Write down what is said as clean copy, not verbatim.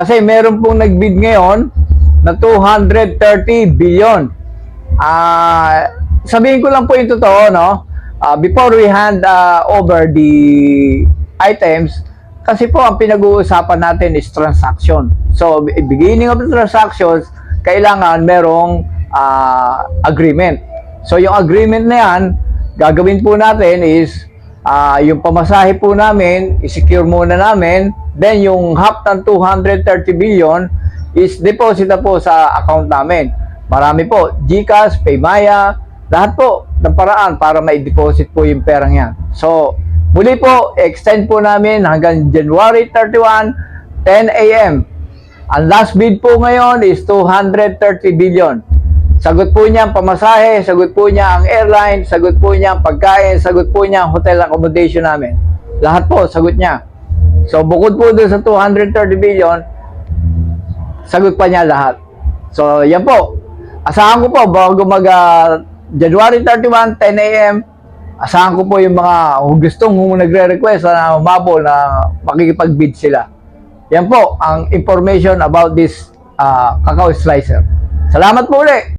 Kasi meron pong nag-bid ngayon na 230 billion. Sabihin ko lang po yung totoo, no? Before we hand over the items, kasi po ang pinag-uusapan natin is transaction. So, beginning of the transactions, kailangan merong agreement. So, yung agreement na yan, gagawin po natin is yung pamasahe po namin, i-secure muna namin, then yung half ng 230 billion is deposit na po sa account namin. Marami po, GCash, Paymaya, lahat po ng paraan para ma-deposit po yung perang yan. So, muli po, extend po namin hanggang January 31, 10 a.m. Ang last bid po ngayon is 230 billion. Sagot po niya ang pamasahe, sagot po niya ang airline, sagot po niya ang pagkain, sagot po niya ang hotel accommodation namin. Lahat po, sagot niya. So, bukod po doon sa 230 billion, sagot pa niya lahat. So, yan po. Asahan ko po, bago January 31, 10 a.m., asahan ko po yung mga gustong nagre-request na umabol na makikipag-bid sila. Yan po ang information about this Kakao Slicer. Salamat po ulit!